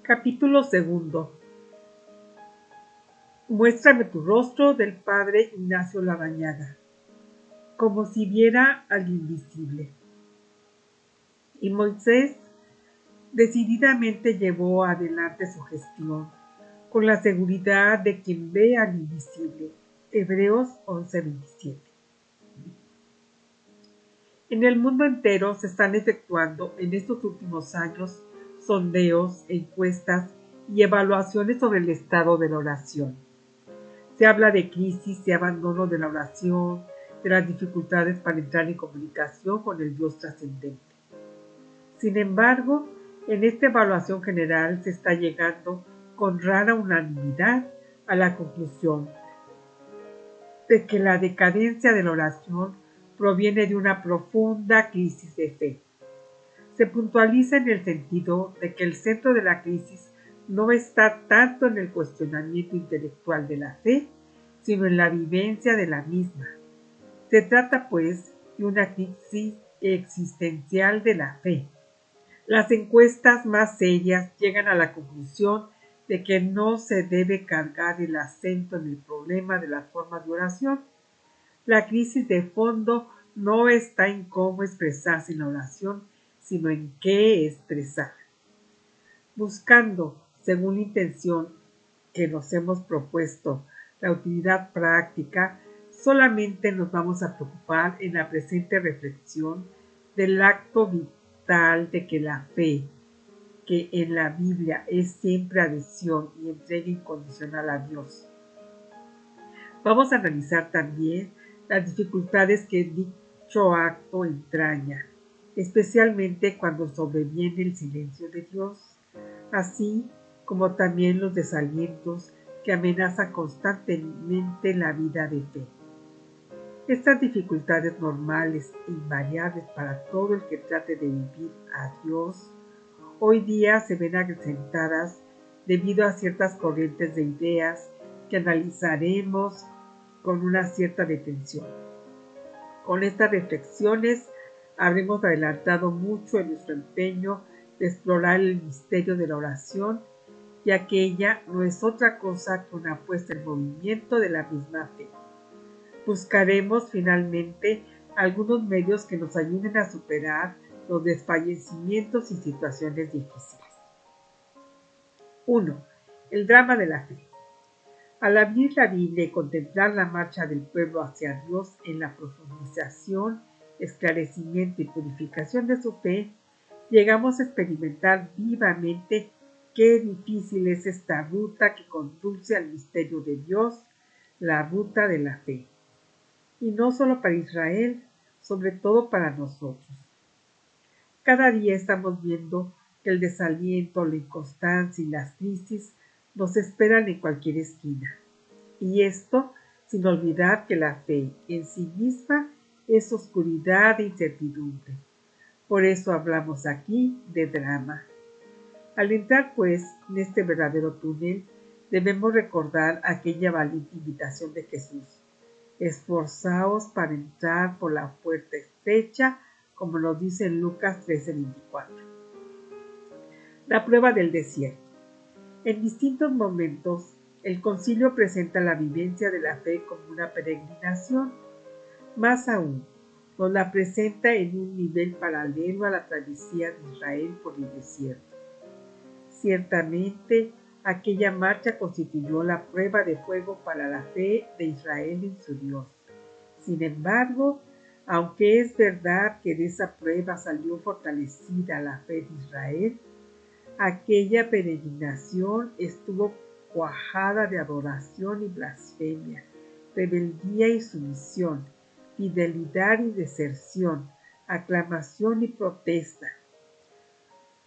Capítulo 2. Muéstrame tu rostro, del padre Ignacio Larrañaga, como si viera al invisible. Y Moisés decididamente llevó adelante su gestión, con la seguridad de quien ve al invisible. Hebreos 11:27. En el mundo entero se están efectuando en estos últimos años sondeos, encuestas y evaluaciones sobre el estado de la oración. Se habla de crisis, de abandono de la oración, de las dificultades para entrar en comunicación con el Dios trascendente. Sin embargo, en esta evaluación general se está llegando con rara unanimidad a la conclusión de que la decadencia de la oración proviene de una profunda crisis de fe. Se puntualiza en el sentido de que el centro de la crisis no está tanto en el cuestionamiento intelectual de la fe, sino en la vivencia de la misma. Se trata, pues, de una crisis existencial de la fe. Las encuestas más serias llegan a la conclusión de que no se debe cargar el acento en el problema de las formas de oración. La crisis de fondo no está en cómo expresarse en la oración, sino en qué expresar. Buscando, según la intención que nos hemos propuesto, la utilidad práctica, solamente nos vamos a preocupar en la presente reflexión del acto vital de que la fe, que en la Biblia es siempre adhesión y entrega incondicional a Dios. Vamos a analizar también las dificultades que dicho acto entraña, especialmente cuando sobreviene el silencio de Dios, así como también los desalientos que amenazan constantemente la vida de fe. Estas dificultades normales e invariables para todo el que trate de vivir a Dios, hoy día se ven acrecentadas debido a ciertas corrientes de ideas que analizaremos con una cierta detención. Con estas reflexiones habremos adelantado mucho en nuestro empeño de explorar el misterio de la oración, ya que ella no es otra cosa que una puesta en movimiento de la misma fe. Buscaremos finalmente algunos medios que nos ayuden a superar los desfallecimientos y situaciones difíciles. 1. El drama de la fe. Al abrir la Biblia y contemplar la marcha del pueblo hacia Dios en la profundización, esclarecimiento y purificación de su fe, llegamos a experimentar vivamente qué difícil es esta ruta que conduce al misterio de Dios, la ruta de la fe. Y no solo para Israel, sobre todo para nosotros. Cada día estamos viendo que el desaliento, la inconstancia y las crisis nos esperan en cualquier esquina. Y esto sin olvidar que la fe en sí misma es oscuridad e incertidumbre. Por eso hablamos aquí de drama. Al entrar, pues, en este verdadero túnel, debemos recordar aquella valiente invitación de Jesús. Esforzaos para entrar por la puerta estrecha, como lo dice en Lucas 13:24. La prueba del desierto. En distintos momentos, el concilio presenta la vivencia de la fe como una peregrinación. Más aún, nos la presenta en un nivel paralelo a la travesía de Israel por el desierto. Ciertamente, aquella marcha constituyó la prueba de fuego para la fe de Israel en su Dios. Sin embargo, aunque es verdad que de esa prueba salió fortalecida la fe de Israel, aquella peregrinación estuvo cuajada de adoración y blasfemia, rebeldía y sumisión, fidelidad y deserción, aclamación y protesta.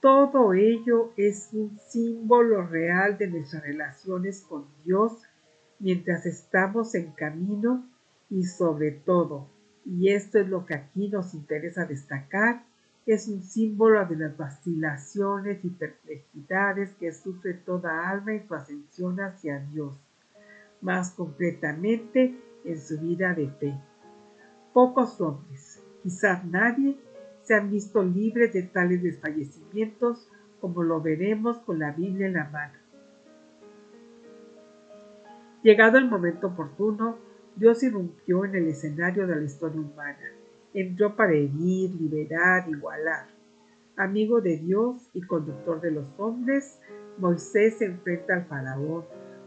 Todo ello es un símbolo real de nuestras relaciones con Dios mientras estamos en camino y sobre todo, y esto es lo que aquí nos interesa destacar, es un símbolo de las vacilaciones y perplejidades que sufre toda alma en su ascensión hacia Dios, más concretamente en su vida de fe. Pocos hombres, quizás nadie, se han visto libres de tales desfallecimientos como lo veremos con la Biblia en la mano. Llegado el momento oportuno, Dios irrumpió en el escenario de la historia humana. Entró para herir, liberar, igualar. Amigo de Dios y conductor de los hombres, Moisés se enfrenta al faraón,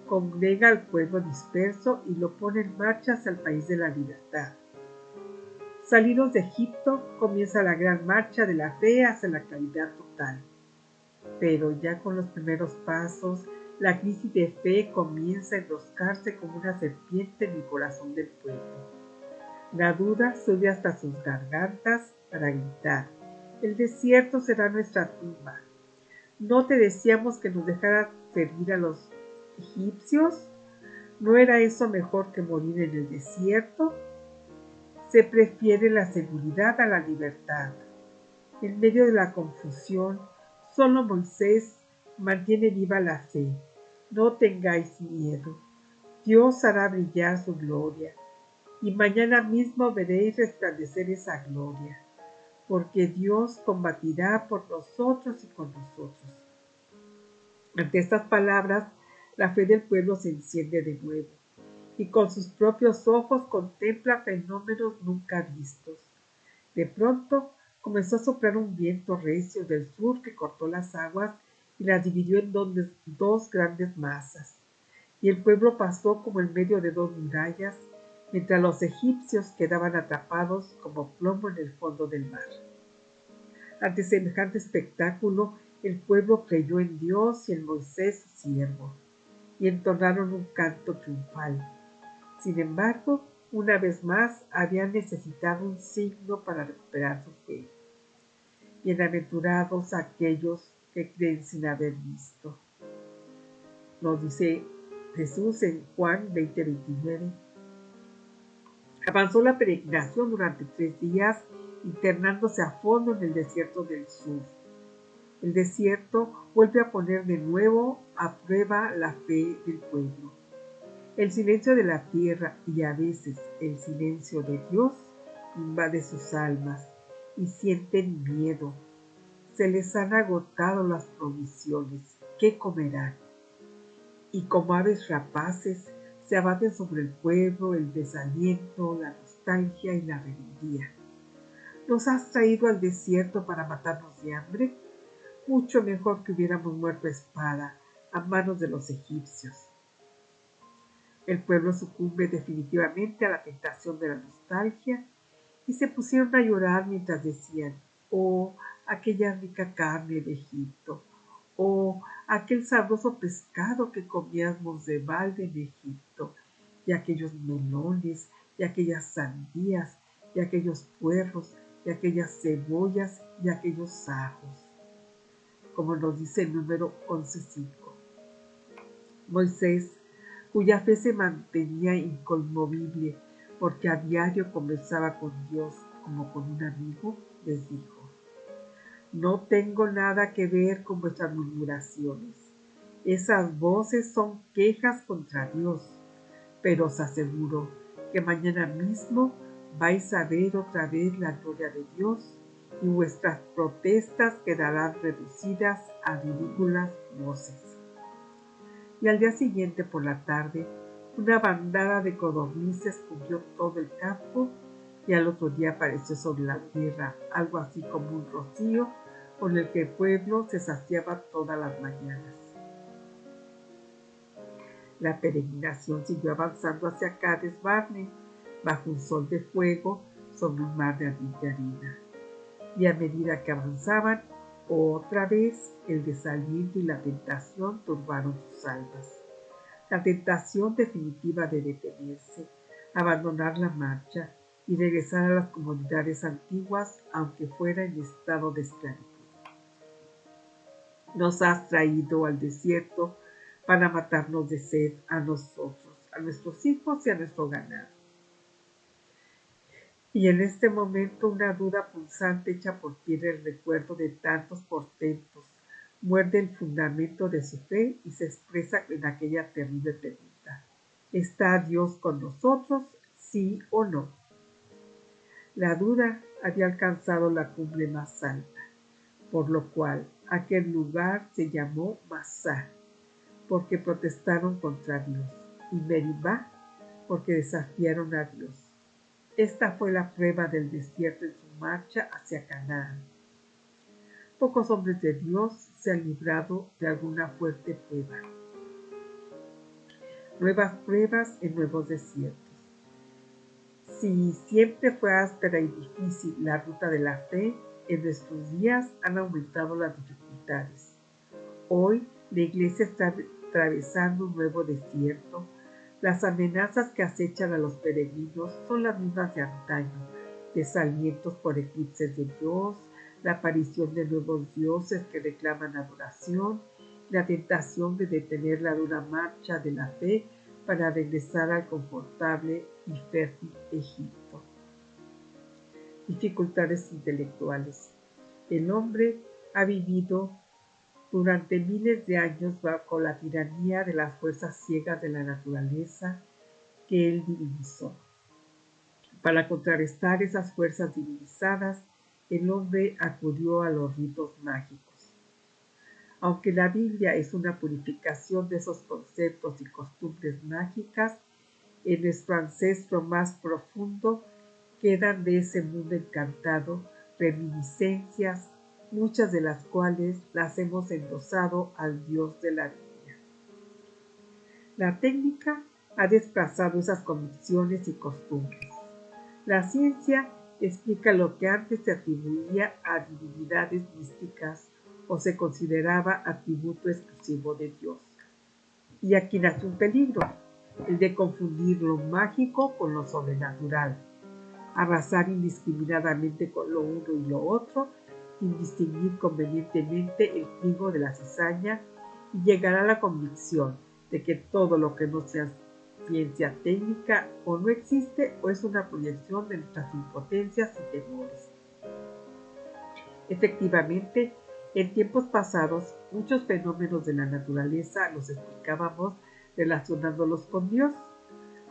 congrega al pueblo disperso y lo pone en marcha hacia el país de la libertad. Salidos de Egipto, comienza la gran marcha de la fe hacia la claridad total. Pero ya con los primeros pasos, la crisis de fe comienza a enroscarse como una serpiente en el corazón del pueblo. La duda sube hasta sus gargantas para gritar: el desierto será nuestra tumba. ¿No te decíamos que nos dejaras servir a los egipcios? ¿No era eso mejor que morir en el desierto? Se prefiere la seguridad a la libertad. En medio de la confusión, solo Moisés mantiene viva la fe. No tengáis miedo. Dios hará brillar su gloria, y mañana mismo veréis resplandecer esa gloria, porque Dios combatirá por nosotros y con nosotros. Ante estas palabras, la fe del pueblo se enciende de nuevo, y con sus propios ojos contempla fenómenos nunca vistos. De pronto, comenzó a soplar un viento recio del sur que cortó las aguas y las dividió en dos grandes masas, y el pueblo pasó como en medio de dos murallas, mientras los egipcios quedaban atrapados como plomo en el fondo del mar. Ante semejante espectáculo, el pueblo creyó en Dios y en Moisés su siervo, y entonaron un canto triunfal. Sin embargo, una vez más habían necesitado un signo para recuperar su fe. Bienaventurados aquellos que creen sin haber visto. Nos dice Jesús en Juan 20:29. Avanzó la peregrinación durante 3 días, internándose a fondo en el desierto del sur. El desierto vuelve a poner de nuevo a prueba la fe del pueblo. El silencio de la tierra y a veces el silencio de Dios invade sus almas y sienten miedo. Se les han agotado las provisiones. ¿Qué comerán? Y como aves rapaces se abaten sobre el pueblo el desaliento, la nostalgia y la rebeldía. ¿Nos has traído al desierto para matarnos de hambre? Mucho mejor que hubiéramos muerto a espada a manos de los egipcios. El pueblo sucumbe definitivamente a la tentación de la nostalgia y se pusieron a llorar mientras decían: oh, aquella rica carne de Egipto, oh, aquel sabroso pescado que comíamos de balde en Egipto, y aquellos melones, y aquellas sandías, y aquellos puerros, y aquellas cebollas, y aquellos ajos. Como nos dice el número 11:5. Moisés, cuya fe se mantenía inconmovible porque a diario conversaba con Dios como con un amigo, les dijo: no tengo nada que ver con vuestras murmuraciones. Esas voces son quejas contra Dios, pero os aseguro que mañana mismo vais a ver otra vez la gloria de Dios y vuestras protestas quedarán reducidas a ridículas voces. Y al día siguiente por la tarde, una bandada de codornices cubrió todo el campo y al otro día apareció sobre la tierra algo así como un rocío con el que el pueblo se saciaba todas las mañanas. La peregrinación siguió avanzando hacia Cades Barnea, bajo un sol de fuego sobre un mar de arena. Y a medida que avanzaban, otra vez el desaliento y la tentación turbaron sus almas. La tentación definitiva de detenerse, abandonar la marcha y regresar a las comodidades antiguas, aunque fuera en estado de esclavitud. Nos has traído al desierto para matarnos de sed a nosotros, a nuestros hijos y a nuestro ganado. Y en este momento una duda punzante echa por tierra el recuerdo de tantos portentos muerde el fundamento de su fe y se expresa en aquella terrible pregunta: ¿está Dios con nosotros, sí o no? La duda había alcanzado la cumbre más alta, por lo cual, Aquel lugar se llamó Masá, porque protestaron contra Dios, y Meribá, porque desafiaron a Dios. Esta fue la prueba del desierto en su marcha hacia Canaán. Pocos hombres de Dios se han librado de alguna fuerte prueba. Nuevas pruebas en nuevos desiertos. Si siempre fue áspera y difícil la ruta de la fe, en nuestros días han aumentado las dificultades. Hoy la Iglesia está atravesando un nuevo desierto. Las amenazas que acechan a los peregrinos son las mismas de antaño: desalientos por eclipses de Dios, la aparición de nuevos dioses que reclaman adoración, la tentación de detener la dura marcha de la fe para regresar al confortable y fértil Egipto. Dificultades intelectuales. El hombre ha vivido durante miles de años bajo la tiranía de las fuerzas ciegas de la naturaleza que él divinizó. Para contrarrestar esas fuerzas divinizadas, el hombre acudió a los ritos mágicos. Aunque la Biblia es una purificación de esos conceptos y costumbres mágicas, en nuestro ancestro más profundo quedan de ese mundo encantado reminiscencias, muchas de las cuales las hemos endosado al Dios de la Biblia. La técnica ha desplazado esas convicciones y costumbres. La ciencia explica lo que antes se atribuía a divinidades místicas o se consideraba atributo exclusivo de Dios. Y aquí nace un peligro, el de confundir lo mágico con lo sobrenatural, arrasar indiscriminadamente con lo uno y lo otro, sin distinguir convenientemente el trigo de la cizaña, y llegar a la convicción de que todo lo que no sea ciencia técnica o no existe o es una proyección de nuestras impotencias y temores. Efectivamente, en tiempos pasados, muchos fenómenos de la naturaleza los explicábamos relacionándolos con Dios.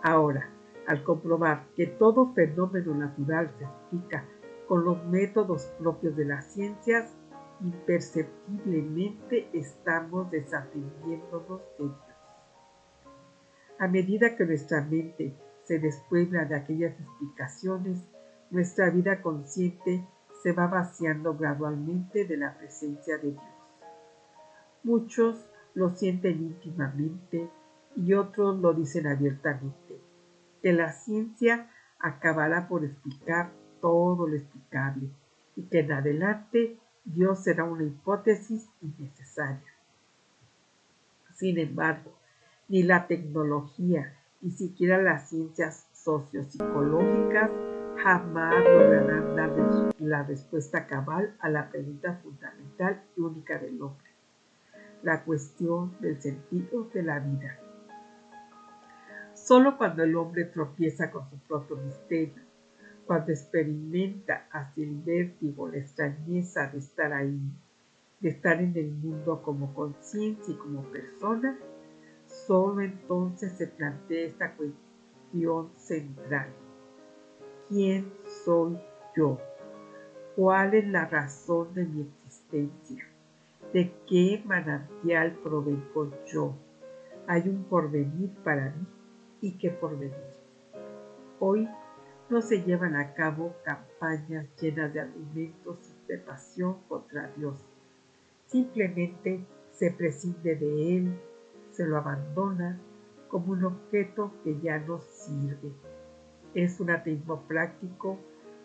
Ahora, al comprobar que todo fenómeno natural se explica con los métodos propios de las ciencias, imperceptiblemente estamos desatendiéndonos de Dios. A medida que nuestra mente se despuebla de aquellas explicaciones, nuestra vida consciente se va vaciando gradualmente de la presencia de Dios. Muchos lo sienten íntimamente y otros lo dicen abiertamente, que la ciencia acabará por explicar todo lo explicable y que en adelante Dios será una hipótesis innecesaria. Sin embargo, ni la tecnología, ni siquiera las ciencias sociopsicológicas jamás lograrán dar la respuesta cabal a la pregunta fundamental y única del hombre, la cuestión del sentido de la vida. Solo cuando el hombre tropieza con su propio misterio, cuando experimenta hasta el vértigo la extrañeza de estar ahí, de estar en el mundo como conciencia y como persona, solo entonces se plantea esta cuestión central. ¿Quién soy yo? ¿Cuál es la razón de mi existencia? ¿De qué manantial provengo yo? ¿Hay un porvenir para mí? ¿Y qué porvenir? Hoy no se llevan a cabo campañas llenas de argumentos y de pasión contra Dios. Simplemente se prescinde de Él, se lo abandona como un objeto que ya no sirve. Es un ateísmo práctico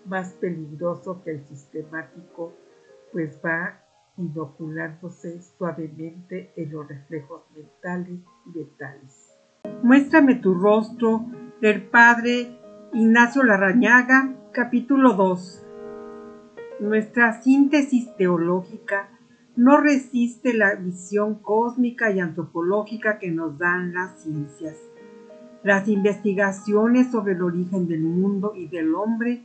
más peligroso que el sistemático, pues va inoculándose suavemente en los reflejos mentales y vitales. Muéstrame tu rostro, del Padre Ignacio Larrañaga, capítulo 2. Nuestra síntesis teológica no resiste la visión cósmica y antropológica que nos dan las ciencias. Las investigaciones sobre el origen del mundo y del hombre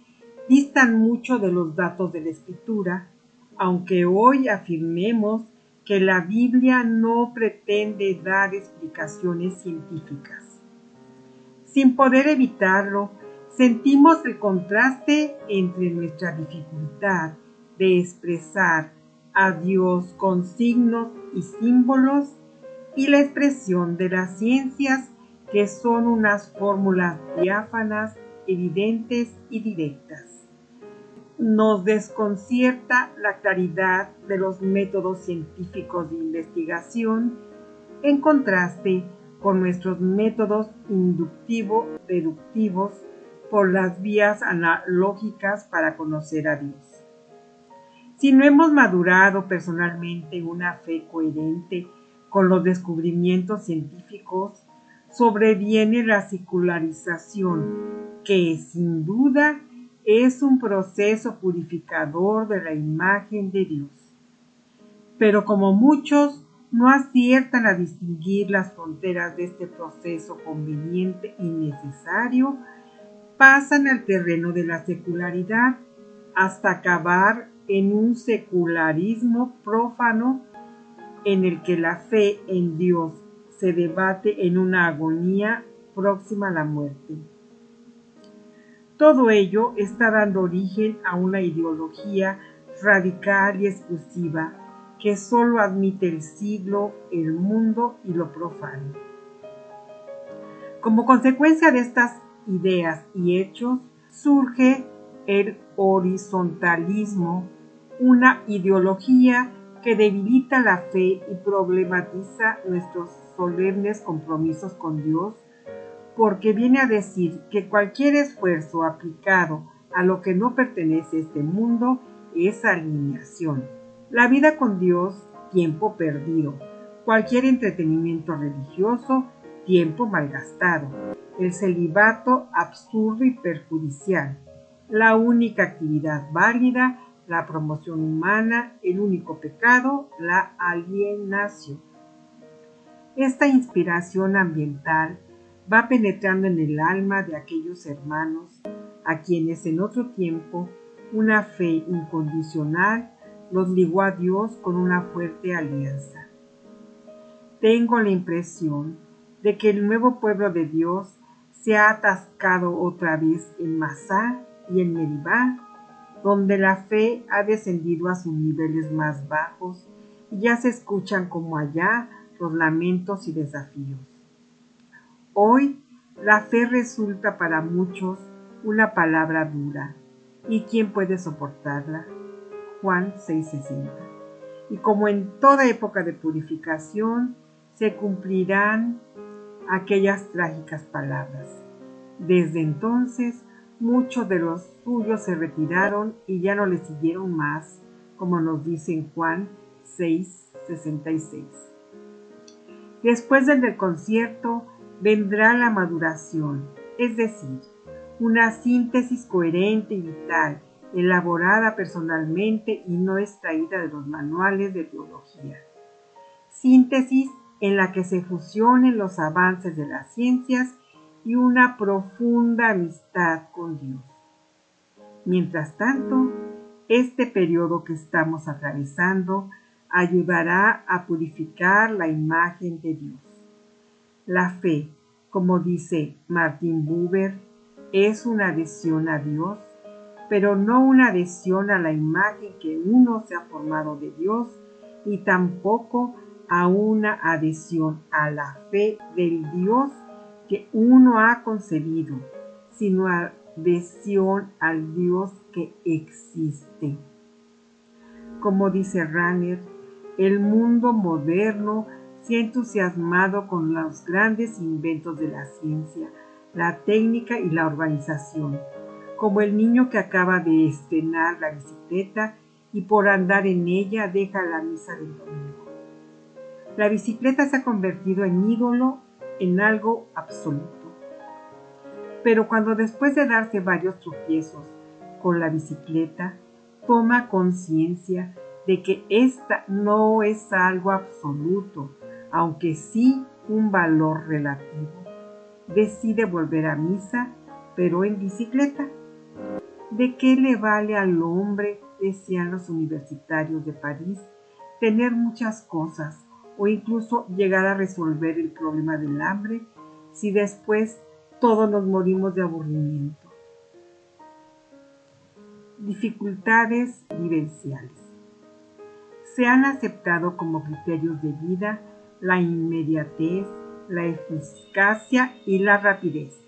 distan mucho de los datos de la Escritura, aunque hoy afirmemos que la Biblia no pretende dar explicaciones científicas. Sin poder evitarlo, sentimos el contraste entre nuestra dificultad de expresar a Dios con signos y símbolos, y la expresión de las ciencias, que son unas fórmulas diáfanas, evidentes y directas. Nos desconcierta la claridad de los métodos científicos de investigación en contraste con nuestros métodos inductivo-deductivos por las vías analógicas para conocer a Dios. Si no hemos madurado personalmente una fe coherente con los descubrimientos científicos, sobreviene la secularización, que sin duda es un proceso purificador de la imagen de Dios. Pero como muchos no aciertan a distinguir las fronteras de este proceso conveniente y necesario, pasan al terreno de la secularidad hasta acabar en un secularismo prófano en el que la fe en Dios se debate en una agonía próxima a la muerte. Todo ello está dando origen a una ideología radical y exclusiva que solo admite el siglo, el mundo y lo profano. Como consecuencia de estas ideas y hechos, surge el horizontalismo, una ideología que debilita la fe y problematiza nuestros solemnes compromisos con Dios, porque viene a decir que cualquier esfuerzo aplicado a lo que no pertenece a este mundo es alienación. La vida con Dios, tiempo perdido. Cualquier entretenimiento religioso, tiempo malgastado. El celibato, absurdo y perjudicial. La única actividad válida, la promoción humana. El único pecado, la alienación. Esta inspiración ambiental va penetrando en el alma de aquellos hermanos a quienes en otro tiempo una fe incondicional los ligó a Dios con una fuerte alianza. Tengo la impresión de que el nuevo pueblo de Dios se ha atascado otra vez en Masá y en Meribá, donde la fe ha descendido a sus niveles más bajos y ya se escuchan como allá los lamentos y desafíos. Hoy la fe resulta para muchos una palabra dura, ¿y quién puede soportarla? Juan 6:60. Y como en toda época de purificación, se cumplirán aquellas trágicas palabras. Desde entonces, muchos de los suyos se retiraron y ya no le siguieron más, como nos dice en Juan 6:66. Después del concierto vendrá la maduración, es decir, una síntesis coherente y vital, elaborada personalmente y no extraída de los manuales de teología. Síntesis en la que se fusionen los avances de las ciencias y una profunda amistad con Dios. Mientras tanto, este periodo que estamos atravesando ayudará a purificar la imagen de Dios. La fe, como dice Martin Buber, es una adhesión a Dios, pero no una adhesión a la imagen que uno se ha formado de Dios, y tampoco a una adhesión a la fe del Dios que uno ha concebido, sino adhesión al Dios que existe. Como dice Rahner, el mundo moderno se ha entusiasmado con los grandes inventos de la ciencia, la técnica y la urbanización, como el niño que acaba de estrenar la bicicleta y por andar en ella deja la misa del domingo. La bicicleta se ha convertido en ídolo, en algo absoluto. Pero cuando después de darse varios tropiezos con la bicicleta, toma conciencia de que esta no es algo absoluto, aunque sí un valor relativo, decide volver a misa, pero en bicicleta. ¿De qué le vale al hombre, decían los universitarios de París, tener muchas cosas o incluso llegar a resolver el problema del hambre si después todos nos morimos de aburrimiento? Dificultades vivenciales. se han aceptado como criterios de vida la inmediatez, la eficacia y la rapidez.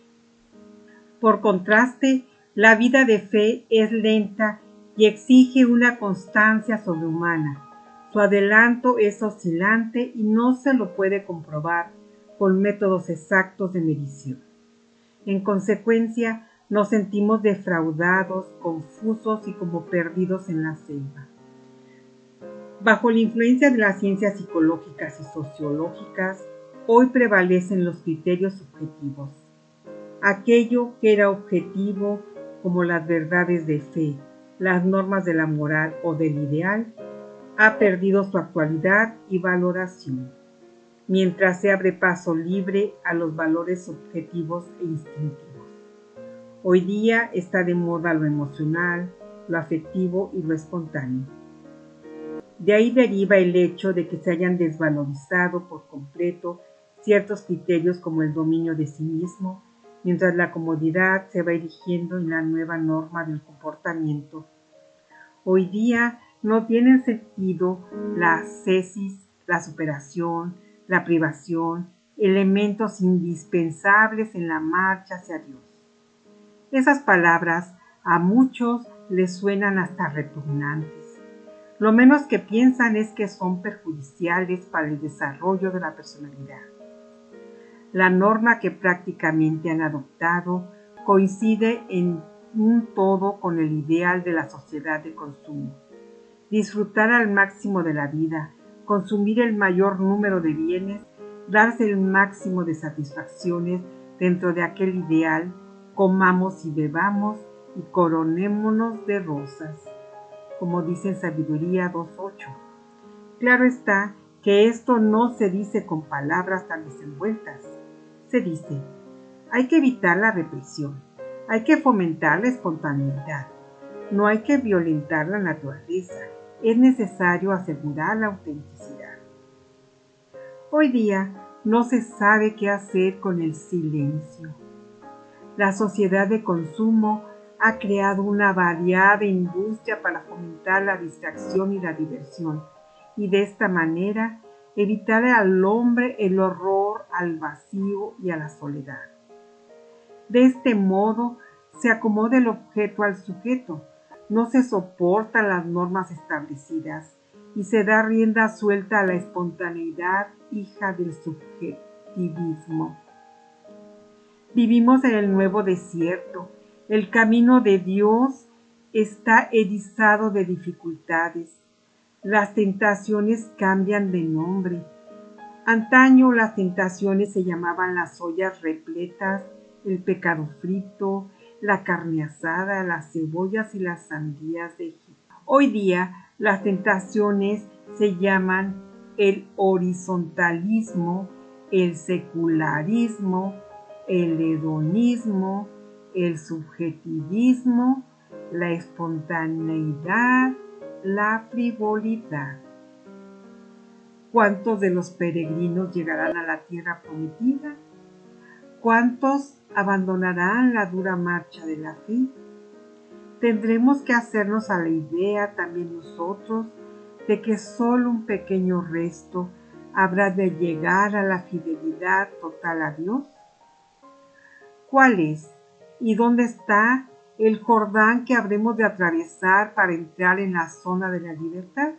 Por contraste, la vida de fe es lenta y exige una constancia sobrehumana. Su adelanto es oscilante y no se lo puede comprobar con métodos exactos de medición. En consecuencia, nos sentimos defraudados, confusos y como perdidos en la selva. Bajo la influencia de las ciencias psicológicas y sociológicas, hoy prevalecen los criterios subjetivos. Aquello que era objetivo, como las verdades de fe, las normas de la moral o del ideal, ha perdido su actualidad y valoración, mientras se abre paso libre a los valores subjetivos e instintivos. Hoy día está de moda lo emocional, lo afectivo y lo espontáneo. De ahí deriva el hecho de que se hayan desvalorizado por completo ciertos criterios como el dominio de sí mismo, mientras la comodidad se va erigiendo en la nueva norma del comportamiento. Hoy día no tienen sentido la ascesis, la superación, la privación, elementos indispensables en la marcha hacia Dios. Esas palabras a muchos les suenan hasta repugnantes. Lo menos que piensan es que son perjudiciales para el desarrollo de la personalidad. La norma que prácticamente han adoptado coincide en un todo con el ideal de la sociedad de consumo. Disfrutar al máximo de la vida, consumir el mayor número de bienes, darse el máximo de satisfacciones dentro de aquel ideal, comamos y bebamos y coronémonos de rosas, como dice en Sabiduría 2.8. Claro está que esto no se dice con palabras tan desenvueltas. Se dice, hay que evitar la represión, hay que fomentar la espontaneidad, no hay que violentar la naturaleza, es necesario asegurar la autenticidad. Hoy día no se sabe qué hacer con el silencio. La sociedad de consumo ha creado una variada industria para fomentar la distracción y la diversión, y de esta manera evitar al hombre el horror al vacío y a la soledad. De este modo se acomoda el objeto al sujeto, no se soportan las normas establecidas y se da rienda suelta a la espontaneidad hija del subjetivismo. Vivimos en el nuevo desierto. El camino de Dios está erizado de dificultades. Las tentaciones cambian de nombre. Antaño las tentaciones se llamaban las ollas repletas, el pecado frito, la carne asada, las cebollas y las sandías de Egipto. Hoy día las tentaciones se llaman el horizontalismo, el secularismo, el hedonismo, el subjetivismo, la espontaneidad, la frivolidad. ¿Cuántos de los peregrinos llegarán a la tierra prometida? ¿Cuántos abandonarán la dura marcha de la fe? Tendremos que hacernos a la idea también nosotros de que solo un pequeño resto habrá de llegar a la fidelidad total a Dios. ¿Cuál es y dónde está el Jordán que habremos de atravesar para entrar en la zona de la libertad?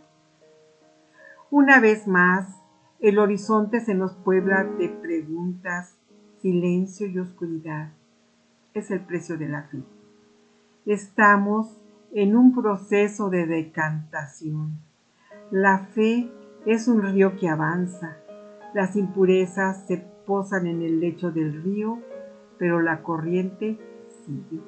Una vez más, el horizonte se nos puebla de preguntas, silencio y oscuridad. Es el precio de la fe. Estamos en un proceso de decantación. La fe es un río que avanza. Las impurezas se posan en el lecho del río, pero la corriente sigue.